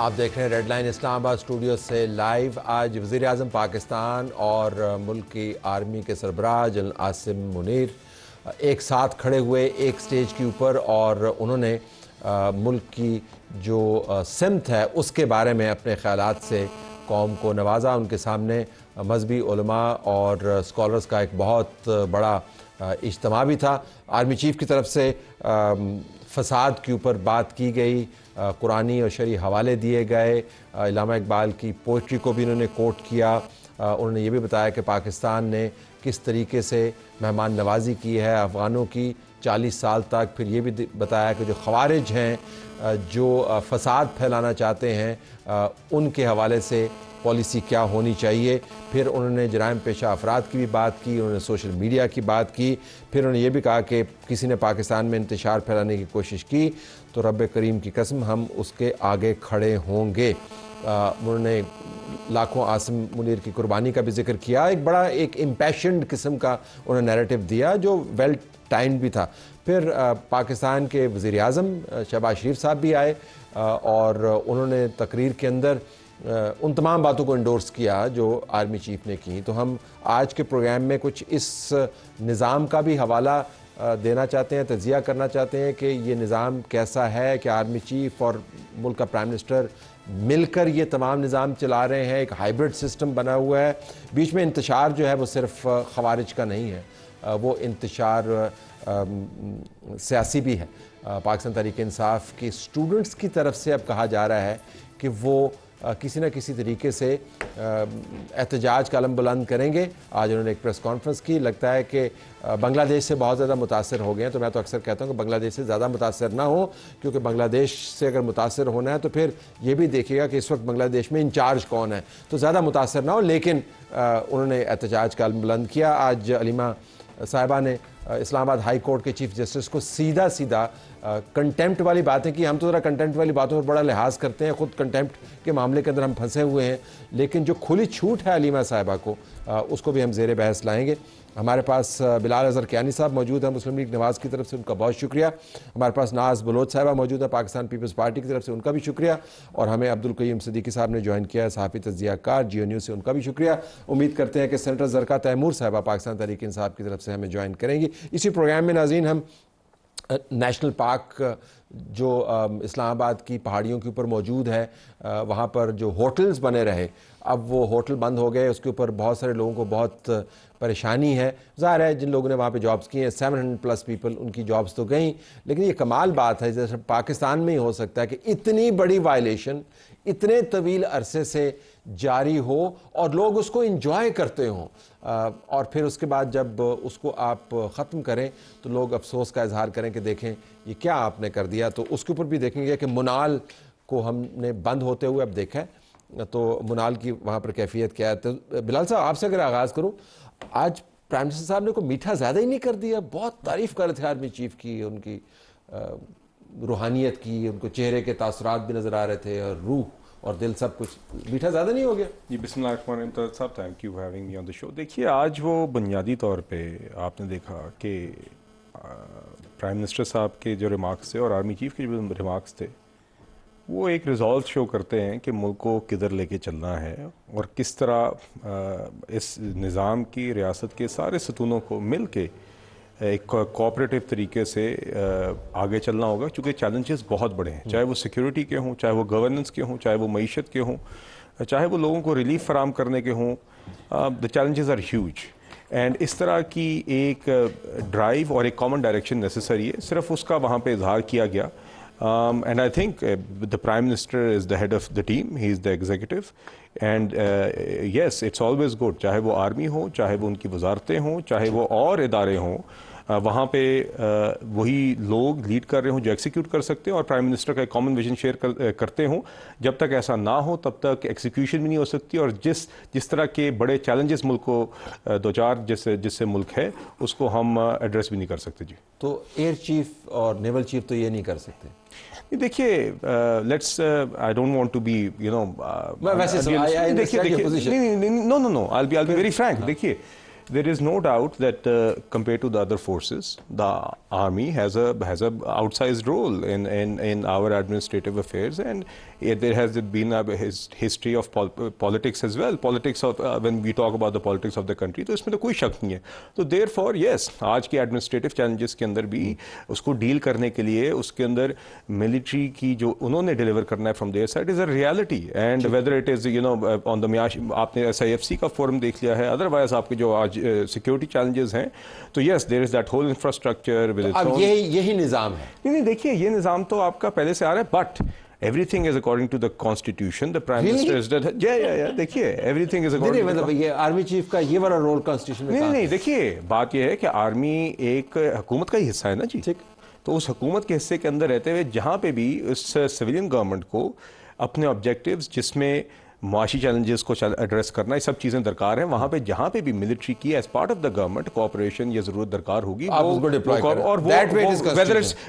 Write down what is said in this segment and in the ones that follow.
آپ دیکھ رہے ہیں ریڈ لائن اسلام آباد اسٹوڈیو سے لائیو۔ آج وزیر اعظم پاکستان اور ملک کی آرمی کے سربراہ جنرل عاصم منیر ایک ساتھ کھڑے ہوئے ایک سٹیج کے اوپر، اور انہوں نے ملک کی جو سمت ہے اس کے بارے میں اپنے خیالات سے قوم کو نوازا۔ ان کے سامنے مذہبی علماء اور اسکالرز کا ایک بہت بڑا اجتماع بھی تھا۔ آرمی چیف کی طرف سے فساد کے اوپر بات کی گئی، قرآنی اور شرعی حوالے دیے گئے، علامہ اقبال کی پوئٹری کو بھی انہوں نے کوٹ کیا۔ انہوں نے یہ بھی بتایا کہ پاکستان نے کس طریقے سے مہمان نوازی کی ہے افغانوں کی 40 سال تک۔ پھر یہ بھی بتایا کہ جو خوارج ہیں، جو فساد پھیلانا چاہتے ہیں، ان کے حوالے سے پالیسی کیا ہونی چاہیے۔ پھر انہوں نے جرائم پیشہ افراد کی بھی بات کی، انہوں نے سوشل میڈیا کی بات کی۔ پھر انہوں نے یہ بھی کہا کہ کسی نے پاکستان میں انتشار پھیلانے کی کوشش کی تو رب کریم کی قسم ہم اس کے آگے کھڑے ہوں گے۔ انہوں نے لاکھوں عاصم منیر کی قربانی کا بھی ذکر کیا۔ ایک بڑا امپیشنڈ قسم کا انہوں نے نیریٹو دیا جو ویل ٹائمڈ بھی تھا۔ پھر پاکستان کے وزیر اعظم شہباز شریف صاحب بھی آئے اور انہوں نے تقریر کے اندر ان تمام باتوں کو انڈورس کیا جو آرمی چیف نے کی۔ تو ہم آج کے پروگرام میں کچھ اس نظام کا بھی حوالہ دینا چاہتے ہیں، تجزیہ کرنا چاہتے ہیں کہ یہ نظام کیسا ہے، کہ آرمی چیف اور ملک کا پرائم منسٹر مل کر یہ تمام نظام چلا رہے ہیں۔ ایک ہائیبرڈ سسٹم بنا ہوا ہے۔ بیچ میں انتشار جو ہے وہ صرف خوارج کا نہیں ہے، وہ انتشار سیاسی بھی ہے۔ پاکستان تحریک انصاف کی اسٹوڈنٹس کی طرف سے اب کہا جا رہا ہے کہ وہ کسی نہ کسی طریقے سے احتجاج کا علم بلند کریں گے۔ آج انہوں نے ایک پریس کانفرنس کی۔ لگتا ہے کہ بنگلہ دیش سے بہت زیادہ متاثر ہو گئے ہیں، تو میں تو اکثر کہتا ہوں کہ بنگلہ دیش سے زیادہ متاثر نہ ہو، کیونکہ بنگلہ دیش سے اگر متاثر ہونا ہے تو پھر یہ بھی دیکھیے گا کہ اس وقت بنگلہ دیش میں انچارج کون ہے، تو زیادہ متاثر نہ ہو۔ لیکن انہوں نے احتجاج کا علم بلند کیا۔ آج علیمہ صاحبہ نے اسلام آباد ہائی کورٹ کے چیف جسٹس کو سیدھا کنٹیمپٹ والی باتیں کی۔ ہم تو ذرا کنٹیمپٹ والی باتوں پر بڑا لحاظ کرتے ہیں، خود کنٹیمپٹ کے معاملے کے اندر ہم پھنسے ہوئے ہیں، لیکن جو کھلی چھوٹ ہے علیمہ صاحبہ کو، اس کو بھی ہم زیر بحث لائیں گے۔ ہمارے پاس بلال اظہر کیانی صاحب موجود ہیں مسلم لیگ نواز کی طرف سے، ان کا بہت شکریہ۔ ہمارے پاس ناز بلوچ صاحبہ موجود ہے پاکستان پیپلز پارٹی کی طرف سے، ان کا بھی شکریہ۔ اور ہمیں عبدالقیوم صدیقی صاحب نے جوائن کیا ہے صحافی تجزیہ کار جیو نیوز سے، ان کا بھی شکریہ۔ امید کرتے ہیں کہ سینیٹر زرقا تیمور صاحبہ پاکستان تحریک انصاف کی طرف سے ہمیں جوائن کریں گی۔ اسی پروگرام میں ناظرین ہم نیشنل پارک جو اسلام آباد کی پہاڑیوں کے اوپر موجود ہے، وہاں پر جو ہوٹلز بنے رہے، اب وہ ہوٹل بند ہو گئے، اس کے اوپر بہت سارے لوگوں کو بہت پریشانی ہے۔ ظاہر ہے جن لوگوں نے وہاں پہ جابز کی ہیں 700+ پیپل، ان کی جابز تو گئیں، لیکن یہ کمال بات ہے جیسے پاکستان میں ہی ہو سکتا ہے کہ اتنی بڑی وائلیشن اتنے طویل عرصے سے جاری ہو اور لوگ اس کو انجوائے کرتے ہوں، اور پھر اس کے بعد جب اس کو آپ ختم کریں تو لوگ افسوس کا اظہار کریں کہ دیکھیں یہ کیا آپ نے کر دیا۔ تو اس کے اوپر بھی دیکھیں گے کہ منال کو ہم نے بند ہوتے ہوئے اب دیکھا ہے، تو منال کی وہاں پر کیفیت کیا ہے۔ تو بلال صاحب آپ سے اگر آغاز کروں، آج پرائم منسٹر صاحب نے کوئی میٹھا زیادہ ہی نہیں کر دیا؟ بہت تعریف کر رہے تھے آرمی چیف کی، ان کی روحانیت کی، ان کو چہرے کے تاثرات بھی نظر آ رہے تھے، اور روح اور دل سب کچھ میٹھا زیادہ نہیں ہو گیا؟ جی بسم اللہ الرحمن الرحیم صاحب، تھینک یو ہیونگ می آن دا شو۔ دیکھیے آج وہ بنیادی طور پہ آپ نے دیکھا کہ پرائم منسٹر صاحب کے جو ریمارکس تھے اور آرمی چیف کے جو ریمارکس تھے، وہ ایک ریزالٹ شو کرتے ہیں کہ ملک کو کدھر لے کے چلنا ہے اور کس طرح اس نظام کی ریاست کے سارے ستونوں کو مل کے ایک کوآپریٹو طریقے سے آگے چلنا ہوگا، چونکہ چیلنجز بہت بڑے ہیں، چاہے وہ سیکیورٹی کے ہوں، چاہے وہ گورننس کے ہوں، چاہے وہ معیشت کے ہوں، چاہے وہ لوگوں کو ریلیف فراہم کرنے کے ہوں۔ the challenges are huge، and اس طرح کی ایک ڈرائیو اور ایک کامن ڈائریکشن نیسیسری ہے، صرف اس کا وہاں پہ اظہار کیا گیا۔ And I think the Prime Minister is the head of the team, he is the executive, and yes, it's always good، چاہے وہ آرمی ہو، چاہے وہ ان کی وزارتیں ہوں، چاہے وہ اور ادارے ہوں، وہاں پہ وہی لوگ لیڈ کر رہے ہوں جو ایکسیکیوٹ کر سکتے ہیں اور پرائم منسٹر کا ایک کامن ویژن شیئر کرتے ہوں۔ جب تک ایسا نہ ہو تب تک ایکسیکیوشن بھی نہیں ہو سکتی، اور جس طرح کے بڑے چیلنجز ملک کو دوچار جس سے ملک ہے، اس کو ہم ایڈریس بھی نہیں کر سکتے۔ جی تو ایئر چیف اور نیول چیف تو یہ نہیں کر سکتے؟ دیکھیے let's I don't want to be no, ویسے no I'll be very frank۔ دیکھیے there is no doubt that compared to the other forces, the army has a outsized role in our administrative affairs, and there has been a history of politics as well. Politics of when we talk about the politics of the country, تو اس میں تو کوئی شک نہیں ہے. تو therefore yes, آج کے administrative challenges کے اندر بھی اس کو ڈیل کرنے کے لیے اس کے اندر military کی جو انہوں نے ڈیلیور کرنا ہے from their side is a reality, and whether it is on the آپ نے SIFC کا فورم دیکھ لیا ہے, otherwise آپ کے جو آج سیکیورٹی چیلنجز ہیں, تو yes there is that whole infrastructure with its own. یہی نظام ہے. نہیں دیکھیے یہ نظام تو آپ کا پہلے سے آ رہا ہے, but everything is according to the constitution. The prime minister is that دیکھیے everything is according to مطلب یہ آرمی چیف کا یہ والا رول کانسٹیٹیوشن میں نہیں دیکھیے بات یہ ہے کہ آرمی ایک حکومت کا ہی حصہ ہے نا جی. تو اس حکومت کے حصے کے اندر رہتے ہوئے جہاں پہ بھی اس سویلین گورنمنٹ کو اپنے آبجیکٹیوز جس میں معاشی چیلنجز کو ایڈریس کرنا, یہ سب چیزیں درکار ہیں, وہاں پہ جہاں پہ بھی ملٹری کی as part of the government cooperation یہ ضرورت درکار ہوگی, اور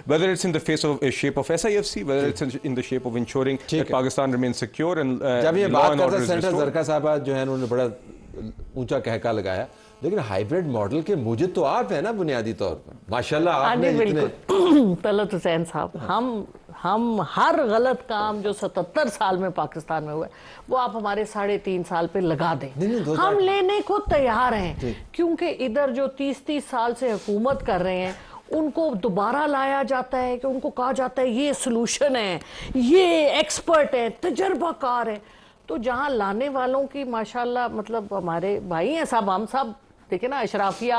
whether it's in the face of shape of SIFC, whether it's in the shape of ensuring that Pakistan remains secure and جب یہ بات کرتا ہے سینٹر زرکا صاحبہ جو ہے انہوں نے بڑا اونچا کہکا لگایا, لیکن ہائیبریڈ ماڈل کے موجد تو آپ ہیں نا بنیادی طور پر, ماشاءاللہ آپ نے اتنے. طلعت حسین صاحب, ہم ہر غلط کام جو 77 سال میں پاکستان میں ہوا ہے وہ آپ ہمارے 3.5 سال پہ لگا دیں, ہم لینے کو تیار ہیں, کیونکہ ادھر جو 30 سال سے حکومت کر رہے ہیں ان کو دوبارہ لایا جاتا ہے کہ ان کو کہا جاتا ہے یہ سلوشن ہے, یہ ایکسپرٹ ہے, تجربہ کار ہے. تو جہاں لانے والوں کی ماشاءاللہ مطلب ہمارے بھائی ہیں صاحب, ہم سب دیکھیں نا اشرافیہ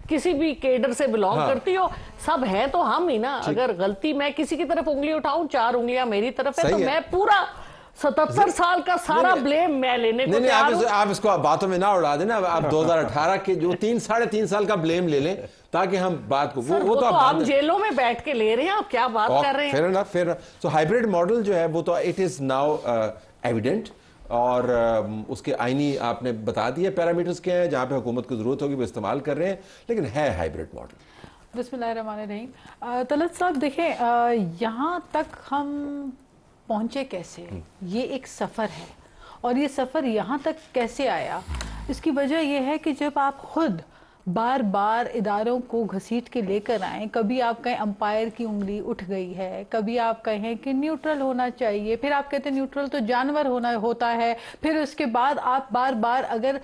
کسی بھی کیڈر سے بلانگ کرتی ہو, سب ہے تو ہم ہی نا. اگر غلطی میں کسی کی طرف انگلی اٹھاؤں 4 انگلیاں میری طرف ہے, تو میں پورا 77 سال کا سارا بلیم میں لینے کو تیار ہوں. آپ اس کو باتوں میں نہ اڑا دیں نا, آپ 2018 کے جو 3.5 سال کا بلیم لے لیں تاکہ ہم بات کو وہ تو آپ جیلوں میں بیٹھ کے لے رہے ہیں, آپ کیا بات کر رہے ہیں. پھر سو ہائیبریڈ ماڈل جو ہے وہ تو اٹ از ناؤ ایویڈنٹ, اور اس کے آئینی آپ نے بتا دیا پیرامیٹرز کیا ہیں, جہاں پہ حکومت کو ضرورت ہوگی وہ استعمال کر رہے ہیں, لیکن ہے ہائیبریڈ ماڈل. بسم اللہ الرحمن الرحیم. طلعت صاحب دیکھیں یہاں تک ہم پہنچے کیسے, یہ ایک سفر ہے, اور یہ سفر یہاں تک کیسے آیا, اس کی وجہ یہ ہے کہ جب آپ خود بار بار اداروں کو گھسیٹ کے لے کر آئیں, کبھی آپ کہیں امپائر کی انگلی اٹھ گئی ہے, کبھی آپ کہیں کہ نیوٹرل ہونا چاہیے, پھر آپ کہتے ہیں نیوٹرل تو جانور ہوتا ہے, پھر اس کے بعد آپ بار بار اگر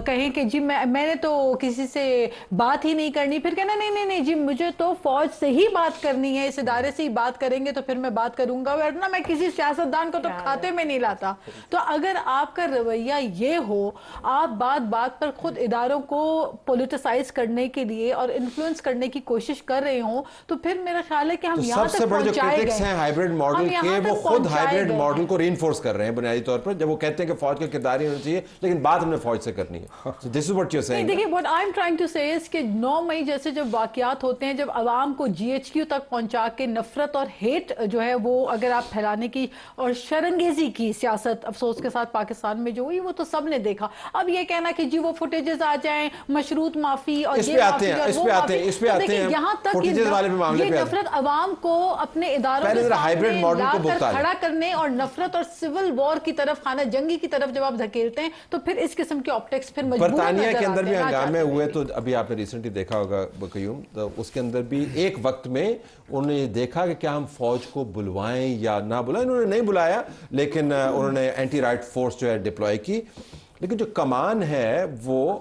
کہیں کہ جی میں نے تو کسی سے بات ہی نہیں کرنی, پھر کہنا نہیں جی مجھے تو فوج سے ہی بات کرنی ہے, اس ادارے سے ہی بات کریں گے تو پھر میں بات کروں گا, ورنہ میں کسی سیاستدان کو تو کھاتے میں نہیں لاتا. تو اگر آپ کا رویہ یہ ہو, آپ بات پر خود اداروں کو پولیٹیسائز کرنے کے لیے اور انفلوئنس کرنے کی کوشش کر رہے ہوں, تو پھر میرا خیال ہے کہ ہم یہاں تک پہنچائے گئے. سب سے بڑے جو کرٹکس ہیں ہائیبریڈ ماڈل کے, وہ خود ہائیبریڈ ماڈل کو ری انفورس کر رہے ہیں بنیادی طور پر, جب وہ کہتے ہیں کہ فوج کا کردار ہی ہونا چاہیے, لیکن بات ہم نے فوج سے کرنی ہے. This is what you are seeing. دیکھیے what I'm trying to say is کہ 9 مئی جیسے جب واقعات ہوتے ہیں, جب عوام کو GHQ تک پہنچا کے نفرت اور ہیٹ جو ہے وہ اگر آپ پھیلانے کی اور شرنگیزی کی سیاست افسوس کے ساتھ پاکستان میں جو ہوئی, وہ تو سب نے دیکھا. اب یہ کہنا کہ جی وہ فوٹیجز آ جائیں, مشروط معافی اور یہ معافی اور وہ معافی, یہاں تک یہ نفرت عوام کو اپنے اداروں کے سامنے لا کر کھڑا کرنے اور نفرت اور سول وار کی طرف, خانہ جنگی کی طرف جب آپ دھکیلتے ہیں, تو پھر اس قسم کے آپٹکس پھر مجبور برطانیہ کے اندر بھی ہنگامے ہوئے. تو ابھی آپ نے ریسنٹلی دیکھا ہوگا قیوم, تو اس کے اندر بھی ایک وقت میں انہوں نے دیکھا کہ کیا ہم فوج کو بلوائیں یا نہ بلائیں. انہوں نے نہیں بلایا, لیکن انہوں نے اینٹی رائٹ فورس جو ہے ڈپلوائے کی, لیکن جو کمان ہے وہ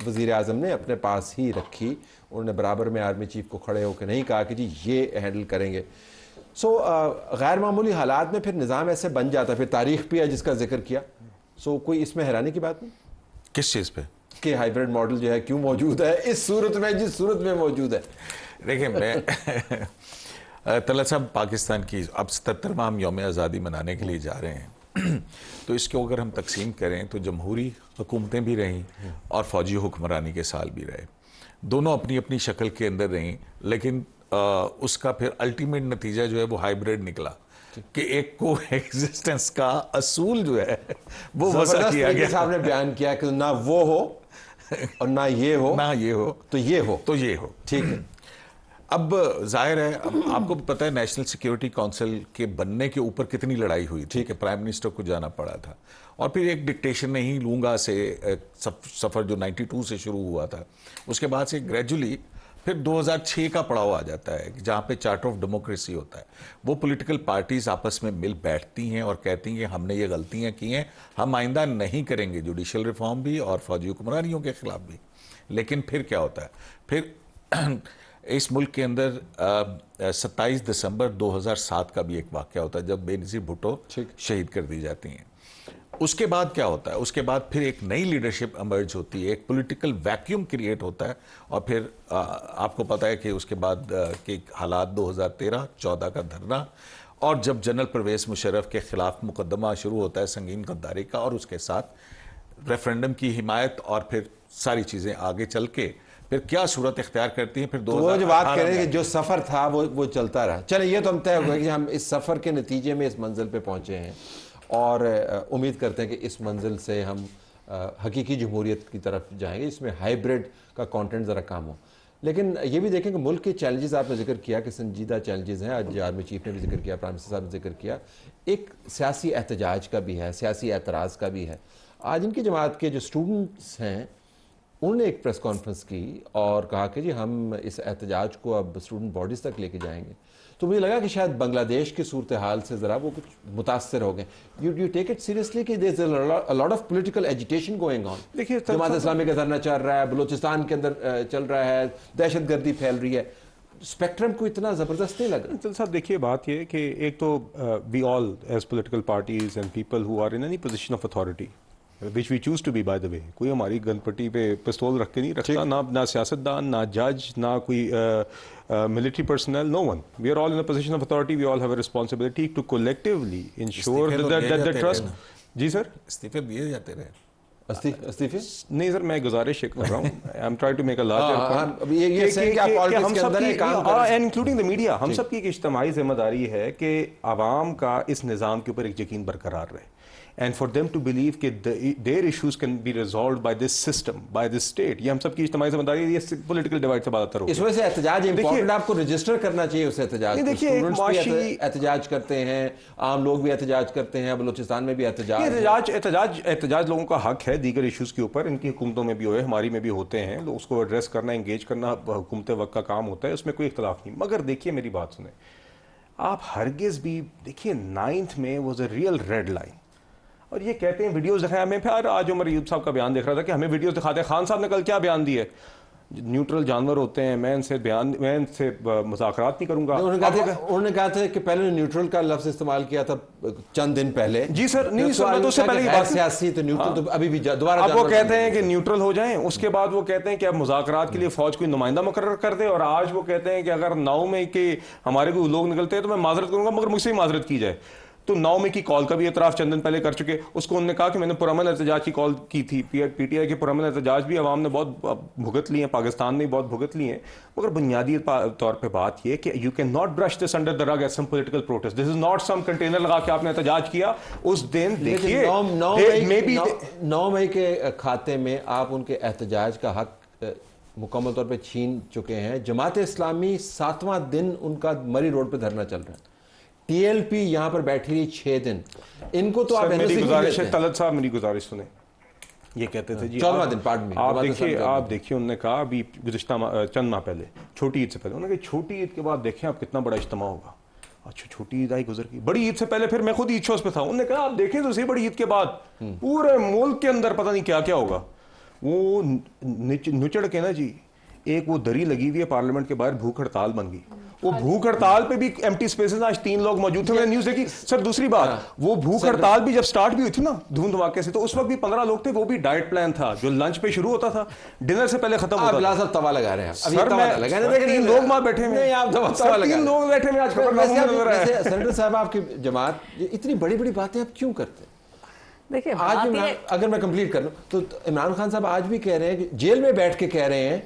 وزیر اعظم نے اپنے پاس ہی رکھی. انہوں نے برابر میں آرمی چیف کو کھڑے ہو کے نہیں کہا کہ جی یہ ہینڈل کریں گے. سو غیر معمولی حالات میں پھر نظام ایسے بن جاتا ہے. پھر تاریخ بھی ہے جس کا ذکر کیا. سو کوئی اس میں حیرانی کی بات نہیں. کس چیز پہ کہ ہائیبریڈ ماڈل جو ہے کیوں موجود ہے اس صورت میں جس صورت میں موجود ہے. دیکھیں میں طلعت صاحب پاکستان کی اب 77واں یوم آزادی منانے کے لیے جا رہے ہیں, تو اس کو اگر ہم تقسیم کریں تو جمہوری حکومتیں بھی رہیں اور فوجی حکمرانی کے سال بھی رہے, دونوں اپنی اپنی شکل کے اندر رہیں, لیکن اس کا پھر الٹیمیٹ نتیجہ جو ہے وہ ہائیبریڈ نکلا کہ ایک کو ایگزسٹنس کا اصول جو ہے وہ وضع کیا گیا. صاحب نے بیان کیا کہ نہ وہ ہو اور نہ یہ ہو, نہ یہ ہو تو یہ ہو, تو یہ ہو. ٹھیک ہے. اب ظاہر ہے آپ کو پتہ ہے نیشنل سیکیورٹی کونسل کے بننے کے اوپر کتنی لڑائی ہوئی تھی کہ پرائم منسٹر کو جانا پڑا تھا, اور پھر ایک ڈکٹیشن نہیں لوں سے سفر جو 92 سے شروع ہوا تھا, اس کے بعد سے گریجولی پھر 2006 کا پڑاؤ آ جاتا ہے جہاں پہ چارٹر آف ڈیموکریسی ہوتا ہے. وہ پولیٹیکل پارٹیز آپس میں مل بیٹھتی ہیں اور کہتی ہیں کہ ہم نے یہ غلطیاں کی ہیں, ہم آئندہ نہیں کریں گے, جوڈیشل ریفارم بھی اور فوجی حکمرانیوں کے خلاف بھی. لیکن پھر کیا ہوتا ہے, پھر اس ملک کے اندر 27 دسمبر 2007 کا بھی ایک واقعہ ہوتا ہے جب بے نظیر بھٹو شہید کر دی جاتی ہیں. اس کے بعد کیا ہوتا ہے, اس کے بعد پھر ایک نئی لیڈرشپ ایمرج ہوتی ہے, ایک پولیٹیکل ویکیوم کریٹ ہوتا ہے, اور پھر آپ کو پتہ ہے کہ اس کے بعد کے حالات 2013-14 کا دھرنا, اور جب جنرل پرویز مشرف کے خلاف مقدمہ شروع ہوتا ہے سنگین غداری کا, اور اس کے ساتھ ریفرنڈم کی حمایت, اور پھر ساری چیزیں آگے چل کے پھر کیا صورت اختیار کرتی ہیں. پھر وہ جو بات کریں کہ جو سفر تھا وہ چلتا رہا. چلیں یہ تو ہم طے ہو گیا کہ ہم اس سفر کے نتیجے میں اس منزل پہ پہنچے ہیں, اور امید کرتے ہیں کہ اس منزل سے ہم حقیقی جمہوریت کی طرف جائیں گے, اس میں ہائیبریڈ کا کانٹینٹ ذرا کم ہو. لیکن یہ بھی دیکھیں کہ ملک کے چیلنجز آپ نے ذکر کیا کہ سنجیدہ چیلنجز ہیں, آج آرمی چیف نے بھی ذکر کیا, پرائم منسٹر صاحب نے ذکر کیا, ایک سیاسی احتجاج کا بھی ہے, سیاسی اعتراض کا بھی ہے. آج ان کی جماعت کے جو اسٹوڈنٹس ہیں انہوں نے ایک پریس کانفرنس کی اور کہا کہ جی ہم اس احتجاج کو اب اسٹوڈنٹ باڈیز تک لے کے جائیں گے. تو مجھے لگا کہ شاید بنگلہ دیش کی صورتحال سے ذرا وہ کچھ متاثر ہو گئے. یو ٹیک اٹ سیریسلی کہ there is lot of political agitation going on. دیکھیے جماعت اسلامی کا دھرنا چل رہا ہے, بلوچستان کے اندر چل رہا ہے, دہشت گردی پھیل رہی ہے, اسپیکٹرم کو اتنا زبردست نہیں لگا. چل صاحب دیکھیے بات یہ ہے کہ ایک تو we all as political parties and people who are in any position of authority which we choose to be by the way, کوئی ہماری گن پٹی پہ پستول رکھ کے نہیں رکھتا, نہ سیاستدان, نہ جج, نہ کوئی military personnel, no one. We are all in a position of authority, we all have a responsibility to collectively ensure that the trust. جی سر استعفے دیے جاتے رہے. استعفے نہیں سر, میں گزارش کر رہا ہوں, I am trying to make a larger including the media, ہم سب کی ایک اجتماعی ذمہ داری ہے کہ عوام کا اس نظام کے اوپر ایک یقین برقرار رہے, and for them to believe کہ their issues can be resolved by this system, by this state. یہ ہم سب کی اجتماعی ذمہ داری ہے, یہ پولیٹیکل ڈیوائڈ سے بات ہو. اس وجہ سے احتجاج امپورٹنٹ, آپ کو رجسٹر کرنا چاہیے اس احتجاج کو. اسٹوڈنٹس بھی احتجاج کرتے ہیں, عام لوگ بھی احتجاج کرتے ہیں, بلوچستان میں بھی احتجاج لوگوں کا حق ہے دیگر ایشوز کے اوپر, ان کی حکومتوں میں بھی ہوئے, ہماری میں بھی ہوتے ہیں, اس کو ایڈریس کرنا, انگیج کرنا حکومت وقت کا کام ہوتا ہے, اس میں کوئی اختلاف نہیں. مگر دیکھیے میری بات سنیں آپ, ہرگز بھی دیکھیے 9th میں was a real red line, اور یہ کہتے ہیں ویڈیوز دکھائیں ہمیں. پھر آج عمر ایوب صاحب کا بیان دیکھ رہا تھا کہ ہمیں ویڈیوز دکھاتے ہیں. خان صاحب نے کل کیا بیان دیے, نیوٹرل جانور ہوتے ہیں, میں ان سے مذاکرات نہیں کروں گا. انہوں نے کہا تھا کہ پہلے نیوٹرل کا لفظ استعمال کیا تھا چند دن پہلے. جی سر, نہیں سر, تو اس سے پہلے یہ بات سیاسی تو نیوٹرل تو ابھی بھی دوبارہ اب وہ کہتے ہیں کہ نیوٹرل ہو جائیں, اس کے بعد وہ کہتے ہیں کہ اب مذاکرات کے لیے فوج کوئی نمائندہ مقرر کر دے, اور آج وہ کہتے ہیں کہ اگر 9 مئی کے ہمارے کوئی لوگ نکلتے ہیں تو میں معذرت کروں گا, مگر مجھ سے ہی معذرت کی جائے. تو 9 مئی کی کال کا بھی اعتراف چند دن پہلے کر چکے. اس کو انہوں نے کہا کہ میں نے پرامن احتجاج کی کال کی تھی, پی ٹی آئی کے پرامن احتجاج بھی عوام نے بہت بھگت لی ہیں, پاکستان نے بہت بھگت لی ہیں. مگر بنیادی طور پہ بات یہ کہ you can not brush this under the rug as some political protest. This is not some container لگا کے آپ نے احتجاج کیا. اس دن دیکھیے 9 مئی کے کھاتے میں آپ ان کے احتجاج کا حق مکمل طور پہ چھین چکے ہیں. جماعت اسلامی 7واں دن ان کا مری روڈ پہ دھرنا چل رہا ہے, ٹی ایل پی یہاں پر بیٹھی رہی 6 دن. ان کو تو آپ میری گزارش ہے طلعت صاحب, میری گزارش سنیں. یہ کہتے تھے جی 14واں دن آپ دیکھیے انہوں نے کہا ابھی گزشتہ چند ماہ پہلے چھوٹی عید سے پہلے, انہوں نے کہا چھوٹی عید کے بعد دیکھیں آپ کتنا بڑا اجتماع ہوگا. اچھا چھوٹی عید آئی گزر گئی, بڑی عید سے پہلے پھر میں خود عید شوز پہ تھا, انہوں نے کہا آپ دیکھیں تو صحیح بڑی عید کے بعد پورے ملک کے اندر پتہ نہیں کیا کیا ہوگا. وہ نچڑ کے نا جی ایک وہ دری لگی ہوئی ہے پارلیمنٹ کے باہر, بھوک ہڑتال بن گئی. وہ بھوک ہڑتال پہ بھی ایمٹی سپیسز, آج 3 لوگ موجود تھے, میں نے نیوز دیکھی. سر دوسری بات, وہ بھوک ہڑتال بھی جب سٹارٹ بھی ہوئی تھی نا دھوم دھماکے سے, تو اس وقت بھی 15 لوگ تھے. وہ بھی ڈائٹ پلان تھا جو لنچ پہ شروع ہوتا تھا, ڈنر سے پہلے ختم ہوتا تھا. آپ توا لگا رہے ہیں, سر 3 لوگ وہاں بیٹھے ہیں, 3 لوگ بیٹھے ہیں. آج سینیٹر صاحب آپ کی جماعت اتنی بڑی بڑی باتیں آپ کیوں کرتے ہیں؟ دیکھیں آج اگر میں کمپلیٹ کر لوں تو عمران خان صاحب آج بھی کہہ رہے ہیں کہ جیل میں بیٹھ کے کہہ رہے ہیں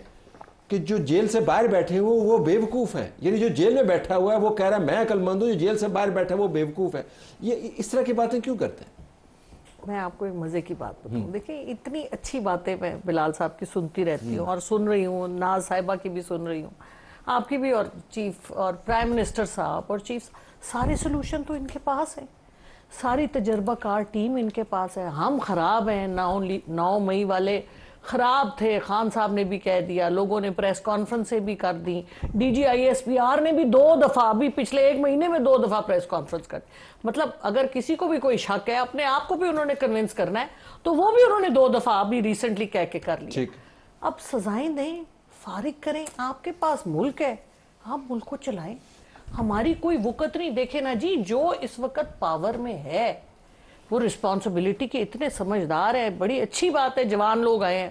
کہ جو جیل سے باہر بیٹھے ہیں وہ بے وقوف ہیں. یعنی جو جیل میں بیٹھا ہوا ہے وہ کہہ رہا ہے میں عقل مند ہوں, جو جیل سے باہر بیٹھا ہے وہ بے وقوف ہے. یہ اس طرح کی باتیں کیوں کرتے ہیں؟ میں آپ کو ایک مزے کی بات بتاؤں. دیکھیں اتنی اچھی باتیں میں بلال صاحب کی سنتی رہتی ہوں, اور سن رہی ہوں, ناز صاحبہ کی بھی سن رہی ہوں. آپ کی بھی اور چیف اور پرائم منسٹر صاحب اور چیف, سارے سلوشن تو ان کے پاس ہیں, ساری تجربہ کار ٹیم ان کے پاس ہے. ہم خراب ہیں, 9 مئی والے خراب تھے, خان صاحب نے بھی کہہ دیا, لوگوں نے پریس کانفرنسیں بھی کر دیں, DGISPR نے بھی 2 دفعہ, ابھی پچھلے 1 مہینے میں 2 دفعہ پریس کانفرنس کر دی. مطلب اگر کسی کو بھی کوئی شک ہے, اپنے آپ کو بھی انہوں نے کنونس کرنا ہے, تو وہ بھی انہوں نے 2 دفعہ ابھی ریسنٹلی کہہ کے کر لی. اب سزائیں دیں, فارغ کریں, آپ کے پاس ملک ہے, آپ ملک کو چلائیں, ہماری کوئی وقت نہیں. دیکھیں نا جی, جو اس وقت پاور میں ہے وہ رسپانسبلٹی کے اتنے سمجھدار ہیں, بڑی اچھی بات ہے, جوان لوگ آئے ہیں,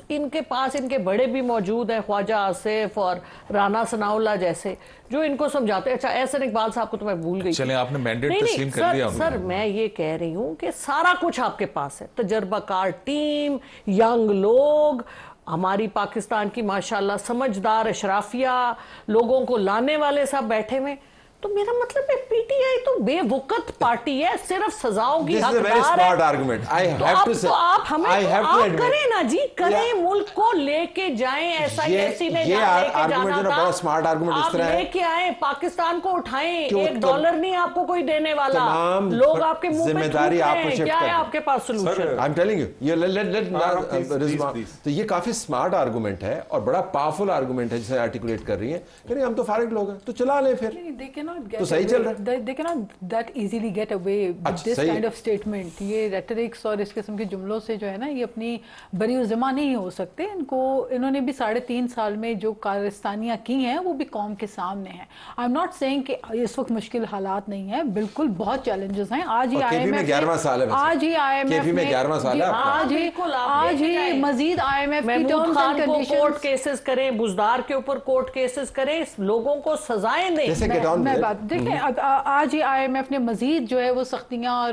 ان کے پاس ان کے بڑے بھی موجود ہیں, خواجہ آصف اور رانا ثناء اللہ جیسے, جو ان کو سمجھاتے ہیں. اچھا, احسن اقبال صاحب کو تو میں بھول گئی. چلیں, آپ نے مینڈیٹ تسلیم کر دیا. سر میں یہ کہہ رہی ہوں کہ سارا کچھ آپ کے پاس ہے, تجربہ کار ٹیم, ینگ لوگ, ہماری پاکستان کی ماشاءاللہ سمجھدار اشرافیہ, لوگوں کو لانے والے سب بیٹھے ہوئے. تو میرا مطلب ہے پی ٹی آئی تو بے وقت پارٹی ہے, صرف سزاؤں کی حقدار ہے. تو آپ ہمیں آپ کریں نا جی, کریں, ملک کو لے کے جائیں, ایسا ہی ایسی نے جانا تھا, آپ لے کے آئیں, پاکستان کو اٹھائیں, $1 نہیں آپ کو کوئی دینے والا, لوگ آپ کے منہ پہ تھوک رہے ہیں, کیا ہے آپ کے پاس سلوشن؟ تو یہ کافی سمارٹ آرگومنٹ ہے اور بڑا پاورفل آرگومنٹ ہے جسے آرٹیکولیٹ کر رہی ہیں کہ ہم تو فارغ لوگ ہیں, تو چلا لیں پھر. تو صحیح چل رہا ہے. They cannot that easily get away with this kind of statement. یہ ریٹرکس اور اس قسم کے جملوں سے جو ہے نا, یہ اپنی بری ذمہ نہیں ہو سکتے. انہوں نے بھی 3.5 سال میں جو کارستانیاں کی ہیں وہ بھی قوم کے سامنے ہیں. I'm not saying کہ اس وقت مشکل حالات نہیں ہیں, بالکل بہت چیلنجز ہیں. آج ہی آئی ایم ایف مزید I M F Mahmood Khan کو کورٹ کیسز کریں, بزدار کے اوپر کورٹ کیسز کریں, لوگوں کو سزائیں دیں. دیکھیں, آج ہی آئی ایم ایف نے مزید جو ہے وہ سختیاں اور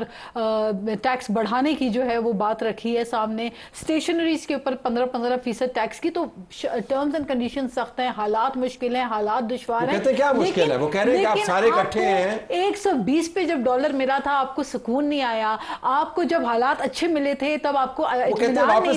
ٹیکس بڑھانے کی جو ہے وہ بات رکھی ہے سامنے, اسٹیشنریز کے اوپر 15% ٹیکس کی. تو ٹرمز اینڈ کنڈیشن سخت ہیں, حالات مشکل ہیں, حالات دشوار ہیں. کیا مشکل ہے؟ وہ کہہ رہے ہیں کہ آپ سارے اکٹھے ہیں. 120 پہ جب ڈالر ملا تھا آپ کو سکون نہیں آیا, آپ کو جب حالات اچھے ملے تھے تب آپ کو اطمینان نہیں تھا. آپ نے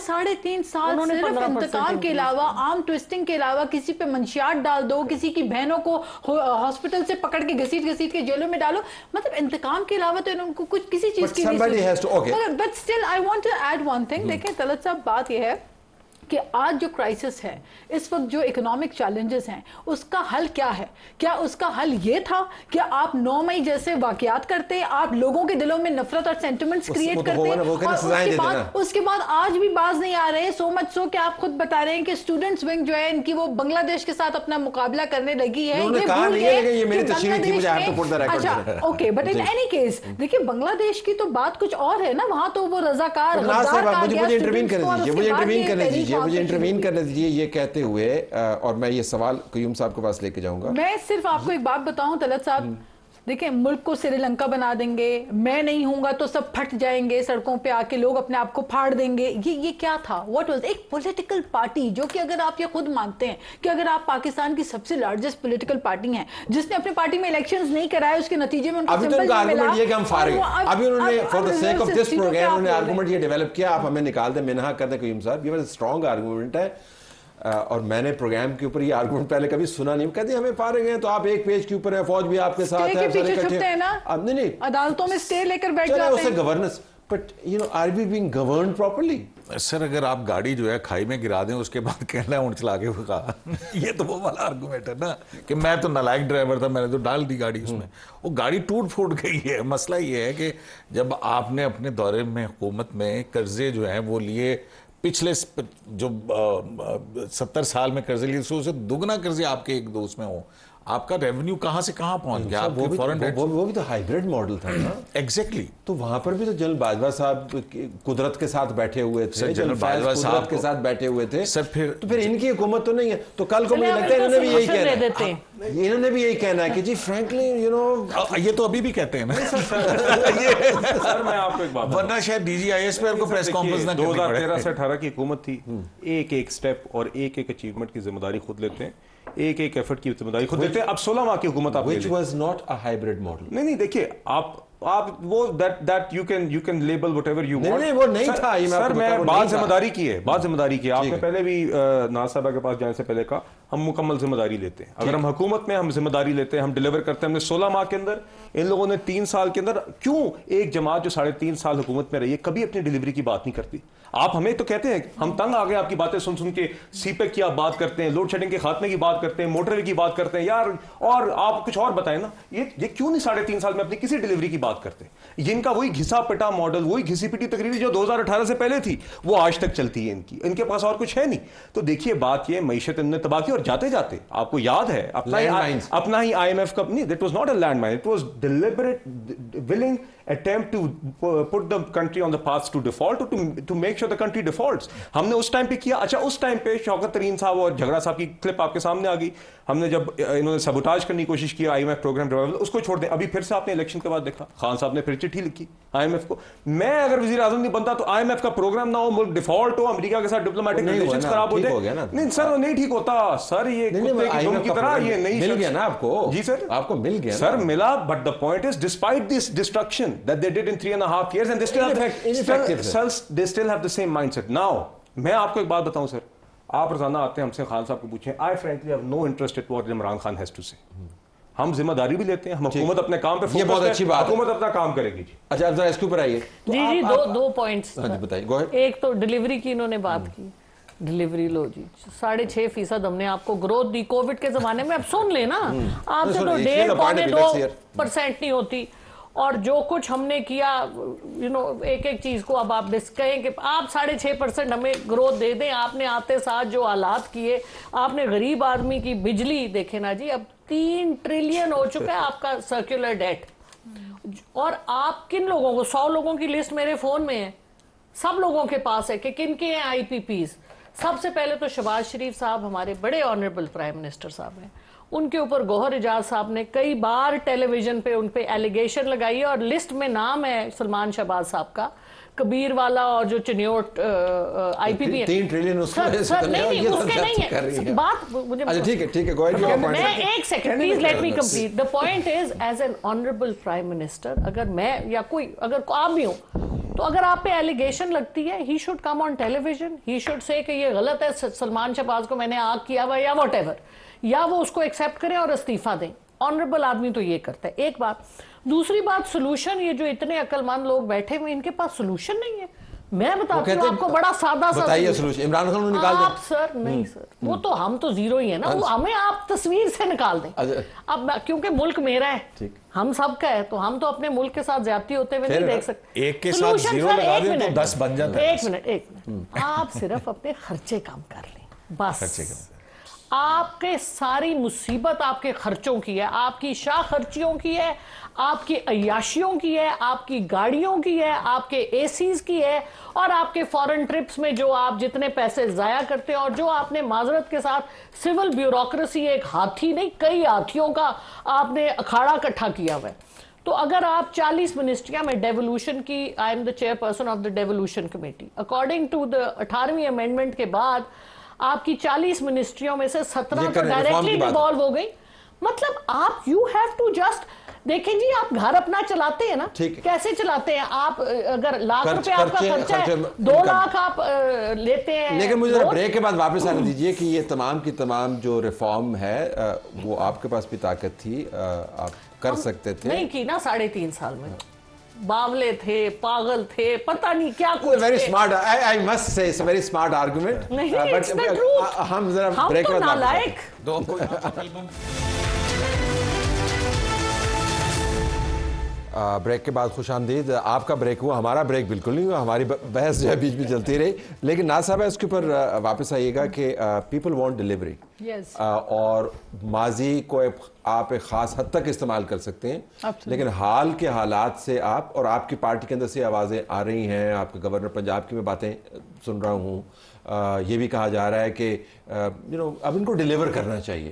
3.5 سال صرف انتقام کے علاوہ, عام ٹویسٹنگ کے علاوہ, کسی پہ منشیات ڈال دو, کسی کی بہنوں کو ہاسپٹل سے پکڑ کے گھسیٹ کے جیلوں میں ڈالو, مطلب انتقام کے علاوہ تو ان کو کچھ کسی چیز کی نہیں. But still I want to add one thing. دیکھیں طلعت صاحب, بات یہ ہے کہ آج جو کرائسس ہے, اس وقت جو اکنامک چیلنجز ہیں, اس کا حل کیا ہے؟ کیا اس کا حل یہ تھا کہ آپ 9 مئی جیسے واقعات کرتے, آپ لوگوں کے دلوں میں نفرت اور سینٹیمنٹس کریٹ کرتے, اور اس کے بعد آج بھی باز نہیں آ رہے, سو مچ سو کہ آپ خود بتا رہے ہیں کہ اسٹوڈنٹس ونگ جو ہے ان کی وہ بنگلہ دیش کے ساتھ اپنا مقابلہ کرنے لگی ہے. اچھا okay, but in any case دیکھیں بنگلہ دیش کی تو بات کچھ اور ہے نا, وہاں تو وہ رضاکار مجھے انٹروین کرنے دیجیے یہ کہتے ہوئے, اور میں یہ سوال قیوم صاحب کے پاس لے کے جاؤں گا. میں صرف آپ کو ایک بات بتاؤں طلعت صاحب, دیکھیں ملک کو سری لنکا بنا دیں گے, میں نہیں ہوں گا تو سب پھٹ جائیں گے, سڑکوں پہ آ کے لوگ اپنے آپ کو پھاڑ دیں گے. یہ کیا تھا؟ واٹ واز ایک پولیٹیکل پارٹی, جو کہ اگر آپ یہ خود مانتے ہیں کہ اگر آپ پاکستان کی سب سے لارجسٹ پولیٹیکل پارٹی ہیں, جس نے اپنی پارٹی میں الیکشنز نہیں کرائے, اس کے نتیجے میں ان کو سمپل آرگومنٹ یہ کہ ہم فارغ ہیں. ابھی انہوں نے for the sake of this programme انہوں نے آرگومنٹ یہ ڈیولپ کیا, آپ ہمیں نکال دیں, منہا کر دیں قیوم صاحب. یہ بڑا اسٹرانگ آرگومنٹ ہے, اور میں نے پروگرام کے اوپر یہ آرگومنٹ پہلے کبھی سنا نہیں. کہتے ہیں ہمیں فارغ ہیں تو آپ ایک پیج کے اوپر ہیں, فوج بھی آپ کے ساتھ ہے, نہیں عدالتوں میں اسٹے لے کر بیٹھ جاتے ہیں, اسے governance. But you know are we being governed properly? Sir اگر آپ گاڑی جو ہے کھائی میں گرا دیں, اس کے بعد کہنا ہے اونٹ چلا کے بھگا, یہ تو وہ والا آرگومنٹ ہے نا کہ میں تو نالائق ڈرائیور تھا, میں نے تو ڈال دی گاڑی اس میں, وہ گاڑی ٹوٹ پھوٹ گئی ہے. مسئلہ یہ ہے کہ جب آپ نے اپنے دورے میں حکومت میں قرضے جو ہیں وہ لیے, پچھلے جو 70 سال میں قرضے لیے, سو سے دگنا قرضے آپ کے ایک دوست میں ہوں, آپ کا ریونیو کہاں سے کہاں پہنچ گیا. وہ بھی تو ہائیبریڈ ماڈل تھا نا. ایگزیکٹلی. تو وہاں پر بھی تو جنرل باجوہ صاحب قدرت کے ساتھ بیٹھے ہوئے تھے, جنرل باجوہ صاحب کے ساتھ بیٹھے ہوئے تھے سر. تو پھر ان کی حکومت تو نہیں ہے, تو کل کو مجھے لگتا ہے انہوں نے بھی یہی کہنا ہے, انہوں نے بھی یہی کہنا ہے کہ جی فرینکلی یو نو, یہ تو ابھی بھی کہتے ہیں نا. سر میں آپ کو ایک بات, ورنہ شاید DGISPR کو پریس کانفرنس نہ کرنی پڑے. 2013 سے 18 کی حکومت تھی, ایک ایک سٹیپ اور ایک ایک اچیومنٹ کی ذمہ داری خود لیتے ہیں, ایک ایک ایفرٹ کی ذمہ داری خود لیتے ہیں. اب 16 ماہ کی حکومت آپ which was not a hybrid model. نہیں دیکھیے, آپ آپ وہ that you can label whatever you want. نہیں وہ نہیں تھا. سر میں بات ذمہ داری کی ہے, بات ذمہ داری کی ہے. آپ نے پہلے بھی ناز صاحبہ کے پاس جانے سے پہلے کہا ہم مکمل ذمہ داری لیتے ہیں. اگر ہم حکومت میں ہم ذمہ داری لیتے ہیں, ہم ڈیلیور کرتے ہیں. ہم نے 16 ماہ کے اندر, ان لوگوں نے 3 سال کے اندر, کیوں ایک جماعت جو 3.5 سال حکومت میں رہی ہے کبھی اپنی ڈیلیوری کی بات نہیں کرتی؟ آپ ہمیں تو کہتے ہیں, ہم تنگ آ گئے آپ کی باتیں سن کے. سی پیک کی آپ بات کرتے ہیں, لوڈ شیڈنگ کے خاتمے کی بات کرتے ہیں, موٹر وے کی بات کرتے ہیں. یار اور آپ کچھ اور بتائیں نا, یہ کیوں نہیں 3.5 سال میں اپنی کسی ڈیلیوری کی بات کرتے؟ یہ ان کا وہی گھسا پٹا ماڈل, وہی گھسی پٹی تقریر جو 2018 سے پہلے تھی وہ آج تک چلتی ہے. ان کے پاس اور کچھ ہے نہیں. تو دیکھیے بات یہ, معیشت ان نے تباہ کی, اور جاتے جاتے آپ کو یاد ہے اپنا ہی IMF کا, نہیں, that was not a landmine, it was deliberate willing attempt to put the country on the path to default, to make sure the country defaults. ہم نے اس ٹائم پہ کیا. اچھا اس ٹائم پہ شوکت ترین صاحب اور جھگڑا صاحب کی کلپ آپ کے سامنے آ گئی. ہم نے جب انہوں نے سبوٹاج کرنے کی کوشش کی IMF پروگرام ریوائول, اس کو چھوڑ دیں. ابھی پھر سے آپ نے الیکشن کے بعد دیکھا خان صاحب نے پھر چٹھی لکھی IMF کو, میں اگر وزیر اعظم نہیں بنتا تو IMF کا پروگرام نہ ہو, ملک ڈیفالٹ ہو, امریکہ کے ساتھ ڈپلومیٹک ریلیشنز خراب ہو جائے. نہیں سر وہ نہیں ٹھیک ہوتا سر, یہ کتے کی دم کی طرح یہ نہیں مل گیا نا آپ کو. جی سر آپ کو مل گیا سر, ملا. But the point is despite this destruction that they did in 3.5 years and they still have the same mindset. Now میں آپ کو ایک بات بتاؤں سر, آپ روزانہ آتے ہیں ہم سے, خان صاحب کو پوچھیں, I frankly have no interest in what Imran Khan has to say. ہم ذمہ داری بھی لیتے ہیں, ہم حکومت اپنے کام پہ یہ بہت اچھی بات, حکومت اپنا کام کرے گی. اچھا اب ذرا اس کے اوپر آئیے. جی دو پوائنٹس بتائیے. ایک تو ڈیلیوری کی انہوں نے بات کی, ڈیلیوری لو جی 6.5% ہم نے آپ کو گروتھ دی کووڈ کے زمانے میں. اب سن لے نا, آپ سے تو 1.5-2% نہیں ہوتی, اور جو کچھ ہم نے کیا ایک ایک چیز کو اب آپ کہیں کہ آپ 6.5% ہمیں گروتھ دے دیں. آپ نے آتے ساتھ جو حالات کیے, آپ نے غریب آدمی کی بجلی دیکھے نا جی, اب 3 ٹریلین ہو چکا ہے آپ کا سرکولر ڈیٹ. اور آپ کن لوگوں کو, 100 لوگوں کی لسٹ میرے فون میں ہے, سب لوگوں کے پاس ہے کہ کن کے ہیں IPPs. سب سے پہلے تو شہباز شریف صاحب ہمارے بڑے آنریبل پرائم منسٹر صاحب ہیں, ان کے اوپر گوہر اجاز صاحب نے کئی بار ٹیلی ویژن پہ ان پہ ایلیگیشن لگائی ہے, اور لسٹ میں نام ہے سلمان شہباز صاحب کا, کبیر والا, اور جو چنیوٹ IPP ہے. 3 ٹریلین اس سر نہیں اس کے نہیں ہے بات. مجھے ٹھیک ہے میں ایک second please let me complete. The point is as an honourable prime minister, اگر میں یا کوئی, اگر آپ بھی ہوں, تو اگر آپ پہ ایلیگیشن لگتی ہے, he should come on television, he should سے کہ یہ غلط ہے, سلمان شہباز کو میں نے آگ کیا ہوا یا واٹ ایور, یا وہ اس کو ایکسیپٹ کریں اور استعفیٰ دیں. آنریبل آدمی تو یہ کرتا ہے. ایک بات. دوسری بات, سولوشن, یہ جو اتنے عقل مند لوگ بیٹھے ہوئے, ان کے پاس سولوشن نہیں ہے. میں بتاتی ہوں آپ کو بڑا سادہ سا سولوشن. عمران خان کو نکال دیں آپ سر. نہیں سر, وہ تو ہم تو زیرو ہی ہیں نا, وہ ہمیں آپ تصویر سے نکال دیں. اب کیونکہ ملک میرا ہے, ہم سب کا ہے, تو ہم تو اپنے ملک کے ساتھ زیادتی ہوتے ہوئے نہیں دیکھ سکتے. ایک کے ساتھ زیرو لگا دیں تو 10 بن جاتا ہے. ایک منٹ آپ صرف اپنے خرچے کم کر لیں بس. آپ کے ساری مصیبت آپ کے خرچوں کی ہے, آپ کی شاہ خرچیوں کی ہے, آپ کی عیاشیوں کی ہے, آپ کی گاڑیوں کی ہے, آپ کے ACs کی ہے, اور آپ کے فورن ٹرپس میں جو آپ جتنے پیسے ضائع کرتے ہیں, اور جو آپ نے معذرت کے ساتھ سول بیوروکریسی, ایک ہاتھی نہیں کئی ہاتھیوں کا آپ نے اکھاڑا اکٹھا کیا ہوا ہے. تو اگر آپ 40 منسٹریاں میں ڈیولوشن کی, I am the chairperson of the devolution committee, according to the 18ویں امینڈمنٹ کے بعد آپ کی 40 منسٹریوں میں سے 17 تو ڈائریکٹلی ڈیوالو ہو گئی. مطلب آپ یو ہیو ٹو جسٹ دیکھیں جی, آپ گھر اپنا چلاتے ہیں نا, کیسے چلاتے ہیں آپ؟ اگر ₹1,00,000 آپ کا خرچہ ہے, 2 لاکھ آپ لیتے ہیں. لیکن مجھے بریک کے بعد واپس آنے دیجئے کہ یہ تمام کی تمام جو ریفارم ہے وہ آپ کے پاس بھی طاقت تھی, آپ کر سکتے تھے. نہیں کی نا 3.5 سال میں. باولے تھے, پاگل تھے, پتہ نہیں کیا کچھ. Very smart. I must say it's a very smart argument. نہیں, it's the truth. ہم ذرا بریک تو نالائق. بریک کے بعد خوش آمدید. آپ کا بریک ہوا, ہمارا بریک بالکل نہیں ہوا, ہماری بحث جو ہے بیچ میں چلتی رہی. لیکن ناز صاحب اس کے اوپر واپس آئیے گا کہ پیپل وانٹ ڈیلیوری, اور ماضی کو آپ ایک خاص حد تک استعمال کر سکتے ہیں, لیکن حال کے حالات سے آپ اور آپ کی پارٹی کے اندر سے آوازیں آ رہی ہیں. آپ کے گورنر پنجاب کی میں باتیں سن رہا ہوں, یہ بھی کہا جا رہا ہے کہ اب ان کو ڈیلیور کرنا چاہیے.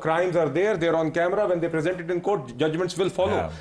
crimes are there, they are on camera, when they present it in court, judgments will follow.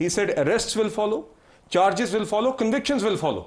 he said arrests will follow, charges will follow, convictions will follow.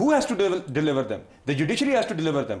who has to deliver them? The judiciary has to deliver them.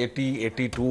80, 82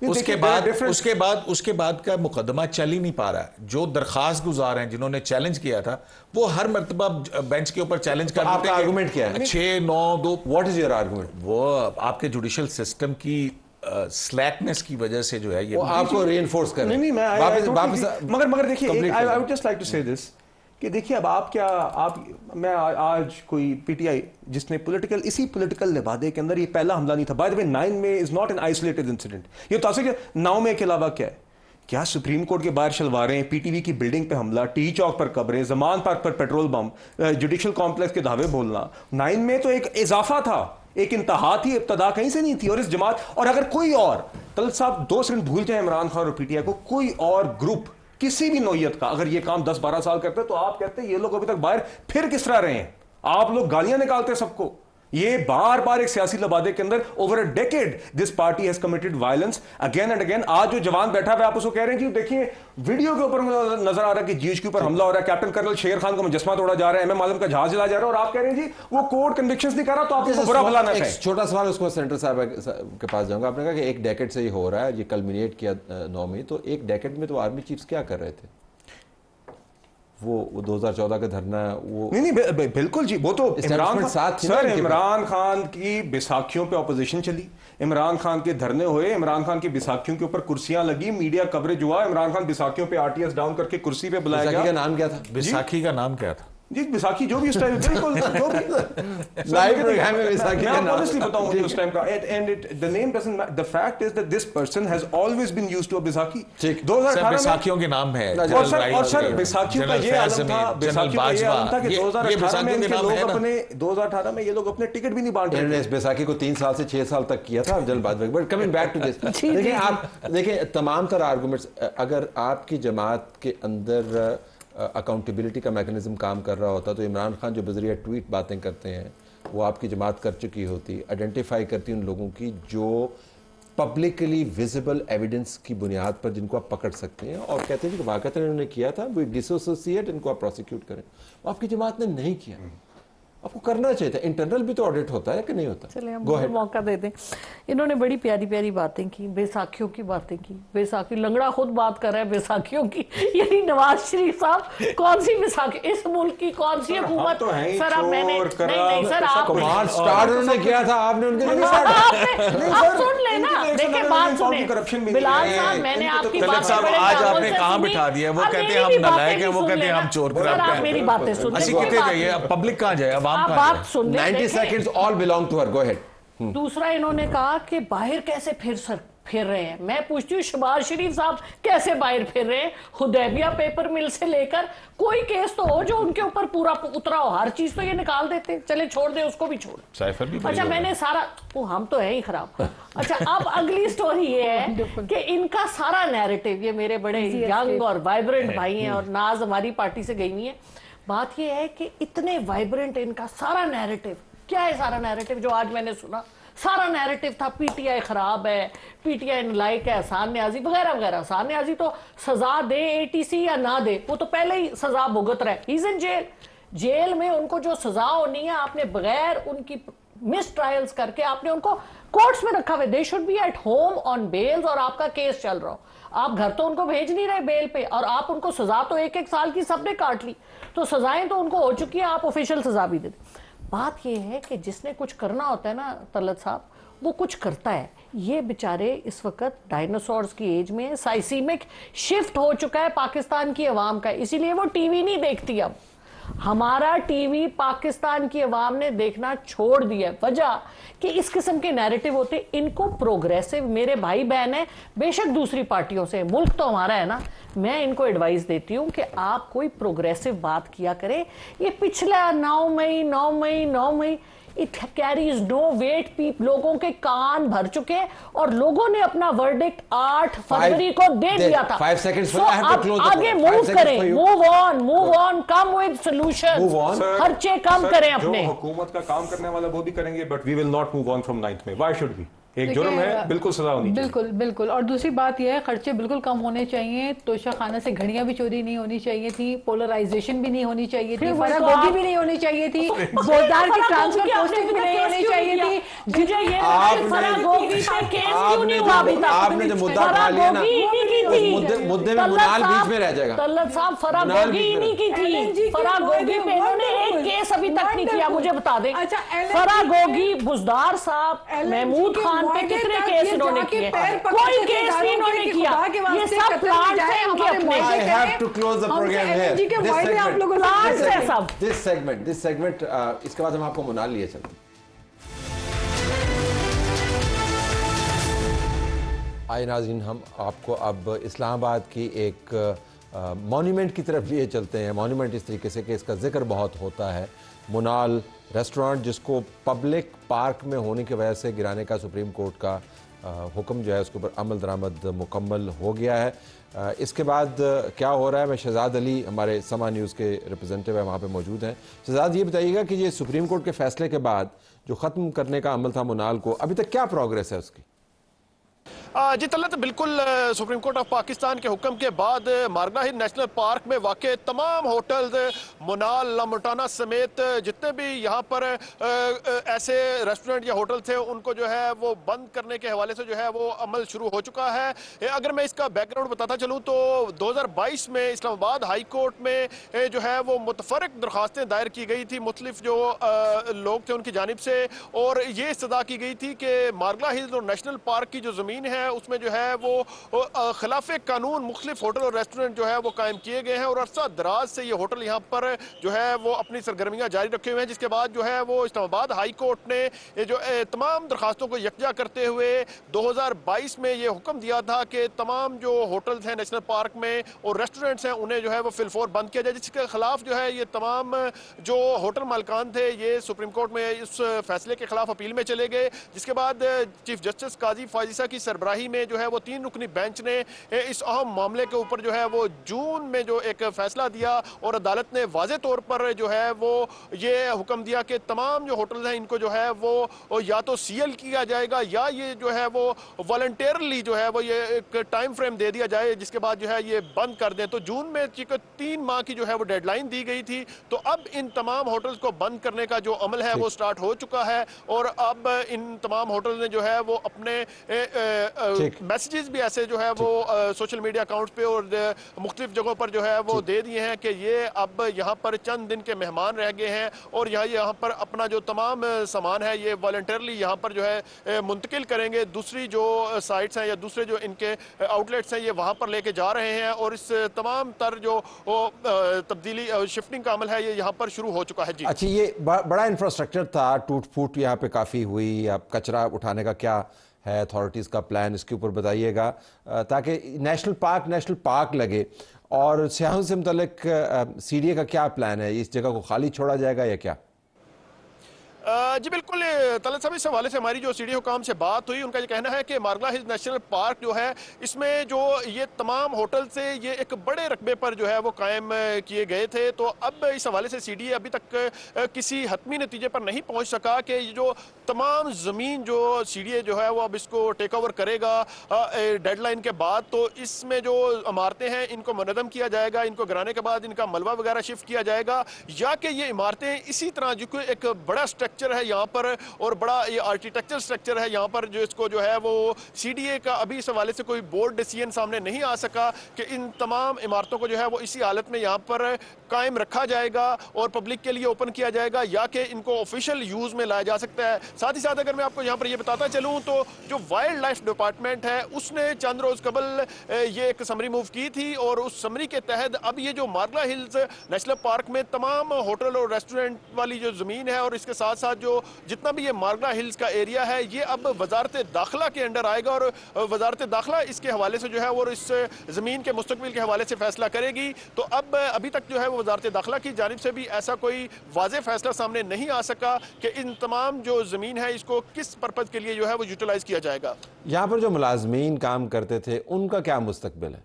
اس کے بعد کا مقدمہ چل ہی نہیں پا رہا ہے. جو درخواست گزار ہیں جنہوں نے چیلنج کیا تھا وہ ہر مرتبہ بینچ کے اوپر چیلنج کرتے ہیں. آپ کا آرگومنٹ کیا ہے؟ 6-9-2 واٹ از یور آرگومنٹ؟ وہ آپ کے جوڈیشل سسٹم کی سلیکنس کی وجہ سے جو ہے یہ آپ کو ری انفورس کریں. نہیں مگر دیکھیے I would just like to say this کہ دیکھیے اب آپ میں آج کوئی پی ٹی آئی جس نے اسی پولیٹیکل لبادے کے اندر یہ پہلا حملہ نہیں تھا. بائی دا وے 9 میں is not an isolated incident. یہ تو کہ 9 میں کے علاوہ کیا ہے؟ کیا سپریم کورٹ کے باہر شلواریں, پی ٹی وی کی بلڈنگ پہ حملہ, ٹی چوک پر قبریں, زمان پارک پر پیٹرول بم, جوڈیشل کمپلیکس کے دعوے بولنا. 9 میں تو ایک اضافہ تھا, ایک انتہا تھی, ابتدا کہیں سے نہیں تھی. اور اس جماعت اور اگر کوئی اور طلعت صاحب 2 سیکنڈ بھول جائیں عمران خان اور پی ٹی آئی کو, کوئی اور گروپ کسی بھی نوعیت کا اگر یہ کام 10-12 سال کرتے تو آپ کہتے ہیں یہ لوگ ابھی تک باہر پھر کس طرح رہے ہیں. آپ لوگ گالیاں نکالتے سب کو. یہ بار بار ایک سیاسی لبادے کے اندر over a decade this party has committed violence again and again. آج جو جوان بیٹھا ہوا ہے آپ اس کو کہہ رہے ہیں کہ دیکھیے ویڈیو کے اوپر نظر آ رہا ہے کہ جیش کے اوپر حملہ ہو رہا ہے, کیپٹن کرنل شیر خان کو مجسمہ توڑا جا رہا ہے, ایم عالم کا جہاز جلا جا رہا ہے, اور آپ کہہ رہے ہیں جی وہ کورٹ کنوکشنز نہیں کر رہا, تو آپ کو برا بھلا نہ کہیں. ایک چھوٹا سوال اس کو سینٹر صاحب کے پاس جاؤں گا. آپ نے کہا کہ 1 ڈیکیڈ سے یہ ہو رہا ہے, یہ کلمینیٹ کیا 9 میں, تو 1 ڈیکیڈ میں تو آرمی چیفز کیا کر رہے تھے؟ وہ 2014 کا دھرنا وہ نہیں بالکل جی, وہ تو عمران خان کی بیساکھیوں پہ اپوزیشن چلی, عمران خان کے دھرنے ہوئے, عمران خان کی بیساکھیوں کے اوپر کرسیاں لگی, میڈیا کوریج ہوا, عمران خان بیساکھیوں پہ RTS ڈاؤن کر کے کرسی پہ بلایا گیا. بیساکھی کا نام کیا تھا؟ بیساکھی کا نام کیا تھا جی؟ بیساکھی جو بھی اس ٹائم بالکل جو بھی لائیو پروگرام میں بیساکھی کا نام honestly بتاؤں مجھے اس ٹائم کا, and the name doesn't matter. The fact is that this person has always been used to a Baisakhi. 2018 میں بیساکھیوں کے نام ہے, اور سر بیساکھیوں کا یہ عالم تھا, بیساکھیوں کا یہ عالم تھا کہ 2018 میں ان کے لوگ اپنے 2018 میں یہ لوگ اپنے ٹکٹ بھی نہیں بانٹ رہے. انہوں نے اس بیساکھی کو 3 سال سے 6 سال تک کیا تھا. جلد بعد but coming back to this, دیکھیں آپ دیکھیں تمام تر آرگومنٹس, اگر آپ کی جماعت کے اندر اکاؤنٹیبلٹی کا میکنزم کام کر رہا ہوتا تو عمران خان جو بذریعہ ٹویٹ باتیں کرتے ہیں وہ آپ کی جماعت کر چکی ہوتی, آئیڈینٹیفائی کرتی ان لوگوں کی جو پبلکلی ویزیبل ایویڈنس کی بنیاد پر جن کو آپ پکڑ سکتے ہیں اور کہتے ہیں کہ واقعتاً انہوں نے کیا تھا, وہ ڈس ایسوسیٹ, ان کو آپ پروسیکیوٹ کریں. آپ کی جماعت نے نہیں کیا, آپ کو کرنا چاہیے تھا. انٹرنل بھی تو آڈٹ ہوتا ہے کہ نہیں ہوتا. چلیں ہم موقع دے دیں. انہوں نے بڑی پیاری پیاری باتیں کی, بیساکھیوں کی باتیں کی. بیساکھی لنگڑا خود بات کر رہا ہے بیساکھیوں کی, یعنی نواز شریف صاحب کون سی بیساکھی, اس ملک کی کون سی حکومت. سر اب میں نے نہیں سر آپ کمال سٹارٹ انہوں نے کیا تھا, آپ نے ان کے لیے آپ سن لیں نا, دیکھیں بات سنیں بلال صاحب, میں نے آپ کی بات آج آپ نے کہاں بٹھا دیا, وہ کہتے ہیں ہم نالائق ہیں, وہ کہتے ہیں ہم چور کرتے ہیں. آپ میری باتیں سن اسی کتے جائیے, پبلک کہاں جائے, عوام کہاں جائے. 90 seconds all belong to her. Go ahead. دوسرا انہوں نے کہا کہ باہر کیسے پھر رہے ہیں. میں پوچھتی ہوں شہباز شریف صاحب کیسے باہر پھر رہے ہیں؟ حدیبیہ پیپر مل سے لے کر کوئی کیس تو ہو جو ان کے اوپر پورا اترا ہو, ہر چیز تو یہ نکال دیتے. چلے چھوڑ دیں, اس کو بھی چھوڑ. اچھا میں نے سارا ہم تو ہیں ہی خراب. اچھا اب اگلی سٹوری یہ ہے کہ ان کا سارا نیریٹو, یہ میرے بڑے ینگ اور وائبرنٹ بھائی ہیں, اور ناز ہماری پارٹی سے گئی ہوئی ہے. بات یہ ہے کہ اتنے وائبرنٹ ان کا سارا نیریٹو کیا ہے, سارا نیریٹو جو آج میں نے سنا, سارا نیریٹو تھا پی ٹی آئی خراب ہے, پی ٹی آئی نالائق ہے, احسان نیازی وغیرہ وغیرہ. احسان نیازی تو سزا دے ATC یا نہ دے, وہ تو پہلے ہی سزا بھگت رہا ہے, ہی از ان جیل. جیل میں ان کو جو سزا ہونی ہے آپ نے بغیر ان کی مس ٹرائلز کر کے آپ نے ان کو کورٹس میں رکھا ہوئے. They should be at home on bails, اور آپ کا کیس چل رہا ہو. آپ گھر تو ان کو بھیج نہیں رہے بیل پہ, اور آپ ان کو سزا تو 1-1 سال کی سب نے کاٹ لی, تو سزائیں تو ان کو ہو چکی ہیں, آپ آفیشیل سزا بھی دے دیں. بات یہ ہے کہ جس نے کچھ کرنا ہوتا ہے نا طلعت صاحب, وہ کچھ کرتا ہے. یہ بیچارے اس وقت ڈائناسورز کی ایج میں سائسیمک شفٹ ہو چکا ہے پاکستان کی عوام کا, اسی لیے وہ ٹی وی نہیں دیکھتی. اب ہمارا ٹی وی پاکستان کی عوام نے دیکھنا چھوڑ دیا. وجہ کہ اس قسم کے نیریٹو ہوتے, ان کو پروگریسو, میرے بھائی بہن ہیں بے شک دوسری پارٹیوں سے, ملک تو ہمارا ہے نا, میں ان کو ایڈوائز دیتی ہوں کہ آپ کوئی پروگریسو بات کیا کریں. یہ پچھلا 9 مئی it carries no weight. لوگوں کے کان بھر چکے, اور لوگوں نے اپنا ورڈکٹ 8 فروری کو دے دیا تھا. 5 seconds. آگے موو کریں, move on, come with solution, خرچے کم کریں اپنے. جو حکومت کا کام کرنے والا وہ بھی کریں گے, but we will not move on from 9th May. Why should we? ایک جرم ہے, بالکل سزا ہونی چاہیے. بالکل بالکل. اور دوسری بات یہ ہے خرچے بالکل کم ہونے چاہیے. توشہ خانہ سے گھڑیاں بھی چوری نہیں ہونی چاہیے تھی, پولرائزیشن بھی نہیں ہونی چاہیے تھی, فرا گوگی بھی نہیں ہونی چاہیے تھی, بازار کی ٹرانسفر پوسٹنگ بھی نہیں ہونی چاہیے تھی. آپ نے جو مدعا اٹھا لیا نا مدعے میں منال بیچ میں رہ جائے گا. طلعت صاحب فرا گوگی ہی نہیں کی تھی. فرا گوگی پہ انہوں نے ایک کیس ابھی تک نہیں کیا, مجھے بتا دیں. فرا گوگی, بزدار صاحب, محمود خان پہ کتنے کیس انہوں نے کیے, کوئی کیس نہیں انہوں نے کیا. یہ سب پلانٹ ہیں ان کے اپنے. I have to close the program here. This segment, اس کے بعد ہم آپ کو منال لیے چلتے ہیں. آئے ناظرین, ہم آپ کو اب اسلام آباد کی ایک مونیومنٹ کی طرف لیے چلتے ہیں. مونیومنٹ اس طریقے سے کہ اس کا ذکر بہت ہوتا ہے, منال ریسٹورانٹ, جس کو پبلک پارک میں ہونے کی وجہ سے گرانے کا سپریم کورٹ کا حکم جو ہے اس کے اوپر عمل درآمد مکمل ہو گیا ہے. اس کے بعد کیا ہو رہا ہے, میں شہزاد علی ہمارے سما نیوز کے ریپرزینٹیو ہیں وہاں پہ موجود ہیں. شہزاد, یہ بتائیے گا کہ یہ سپریم کورٹ کے فیصلے کے بعد جو ختم کرنے کا عمل تھا منال کو, ابھی تک کیا پروگریس ہے اس کی؟ جی طلعت, بالکل سپریم کورٹ آف پاکستان کے حکم کے بعد مارگنا ہل نیشنل پارک میں واقع تمام ہوٹلز, منال, لاموٹانا سمیت جتنے بھی یہاں پر ایسے ریسٹورنٹ یا ہوٹل تھے ان کو جو ہے وہ بند کرنے کے حوالے سے جو ہے وہ عمل شروع ہو چکا ہے. اگر میں اس کا بیک گراؤنڈ بتاتا چلوں تو 2022 میں اسلام آباد ہائی کورٹ میں جو ہے وہ متفرق درخواستیں دائر کی گئی تھی مختلف جو لوگ تھے ان کی جانب سے, اور یہ استدعا کی گئی تھی کہ مارگنا ہلز اور نیشنل پارک کی جو زمین ہے اس میں جو ہے وہ خلاف قانون مختلف ہوٹل اور ریسٹورنٹ جو ہے وہ قائم کیے گئے ہیں, اور عرصہ دراز سے یہ ہوٹل یہاں پر جو ہے وہ اپنی سرگرمیاں جاری رکھے ہوئے ہیں. جس کے بعد جو ہے وہ اسلام آباد ہائی کورٹ نے جو تمام درخواستوں کو یکجا کرتے ہوئے 2022 میں یہ حکم دیا تھا کہ تمام جو ہوٹلز ہیں نیشنل پارک میں اور ریسٹورنٹس ہیں انہیں جو ہے وہ فی الفور بند کیا جائے, جس کے خلاف جو ہے یہ تمام جو ہوٹل مالکان تھے یہ سپریم کورٹ میں اس فیصلے کے خلاف اپیل میں چلے گئے. جس کے بعد چیف جسٹس قاضی فائزہ کی سربراہی میں جو ہے وہ 3 رکنی بینچ نے اس اہم معاملے کے اوپر جو ہے وہ جون میں جو ایک فیصلہ دیا, اور عدالت نے واضح طور پر جو ہے وہ یہ حکم دیا کہ تمام جو ہوٹلز ہیں ان کو جو ہے وہ یا تو سیل کیا جائے گا یا یہ جو ہے وہ والنٹیرلی جو ہے وہ یہ ایک ٹائم فریم دے دیا جائے جس کے بعد جو ہے یہ بند کر دیں. تو جون میں 3 ماہ کی جو ہے وہ ڈیڈ لائن دی گئی تھی, تو اب ان تمام ہوٹلز کو بند کرنے کا جو عمل ہے وہ سٹارٹ ہو چکا ہے, اور اب ان تمام ہوٹلز نے جو ہے وہ اپنے میسیجز بھی ایسے جو ہے وہ سوشل میڈیا اکاؤنٹس پہ اور مختلف جگہوں پر جو ہے وہ دے دیے ہیں کہ یہ اب یہاں پر چند دن کے مہمان رہ گئے ہیں, اور یہاں پر اپنا جو تمام سامان ہے یہ والنٹیرلی یہاں پر جو ہے منتقل کریں گے. دوسری جو سائٹس ہیں یا دوسرے جو ان کے آؤٹ لیٹس ہیں یہ وہاں پر لے کے جا رہے ہیں, اور اس تمام تر جو تبدیلی شفٹنگ کا عمل ہے یہ یہاں پر شروع ہو چکا ہے. جی اچھا, یہ بڑا انفراسٹرکچر تھا, ٹوٹ پھوٹ یہاں پہ کافی ہوئی, اب کچرا اٹھانے کا کیا ہے اتھارٹیز کا پلان, اس کے اوپر بتائیے گا تاکہ نیشنل پارک لگے. اور سیاحوں سے متعلق سی ڈی اے کا کیا پلان ہے, اس جگہ کو خالی چھوڑا جائے گا یا کیا؟ جی بالکل طلعت صاحب, اس حوالے سے ہماری جو سی ڈی حکام سے بات ہوئی ان کا یہ کہنا ہے کہ مارگنا ہلز نیشنل پارک جو ہے اس میں جو یہ تمام ہوٹل سے یہ ایک بڑے رقبے پر جو ہے وہ قائم کیے گئے تھے, تو اب اس حوالے سے سی ڈی اے ابھی تک کسی حتمی نتیجے پر نہیں پہنچ سکا کہ یہ جو تمام زمین جو سی ڈی اے جو ہے وہ اب اس کو ٹیک اوور کرے گا ڈیڈ لائن کے بعد, تو اس میں جو عمارتیں ہیں ان کو منظم کیا جائے گا, ان کو گرانے کے بعد ان کا ملبہ وغیرہ شفٹ کیا جائے گا, یا کہ یہ عمارتیں اسی طرح جو کہ ایک بڑا سٹرکچر ہے یہاں پر اور بڑا یہ آرکیٹیکچر سٹرکچر ہے یہاں پر جو اس کو جو ہے وہ سی ڈی اے کا ابھی اس حوالے سے کوئی بورڈ ڈیسیژن سامنے نہیں آ سکا کہ ان تمام عمارتوں کو جو ہے وہ اسی حالت میں یہاں پر قائم رکھا جائے گا اور پبلک کے لیے اوپن کیا جائے گا, یا کہ ان کو آفیشیل یوز میں لایا جا سکتا ہے. ساتھ ہی ساتھ اگر میں آپ کو یہاں پر یہ بتاتا چلوں تو جو وائلڈ لائف ڈپارٹمنٹ ہے اس نے چند روز قبل یہ ایک سمری موو کی تھی, اور اس سمری کے تحت اب یہ جو مارگنا ہلز نیشنل پارک میں تمام ہوٹل اور ریسٹورنٹ والی جو زمین ہے اور اس کے ساتھ ساتھ جو جتنا بھی یہ مارگنا ہلز کا ایریا ہے یہ اب وزارت داخلہ کے انڈر آئے گا, اور وزارت داخلہ اس کے حوالے سے جو ہے وہ اس زمین کے مستقبل کے حوالے سے فیصلہ کرے گی. تو اب ابھی تک جو ہے وہ وزارت داخلہ کی جانب سے بھی ایسا کوئی واضح فیصلہ سامنے نہیں آ سکا کہ ان تمام جو زمین ہے اس کو کس پرپز کے لیے جو ہے وہ یوٹیلائز کیا جائے گا. یہاں پر جو ملازمین کام کرتے تھے ان کا کیا مستقبل ہے؟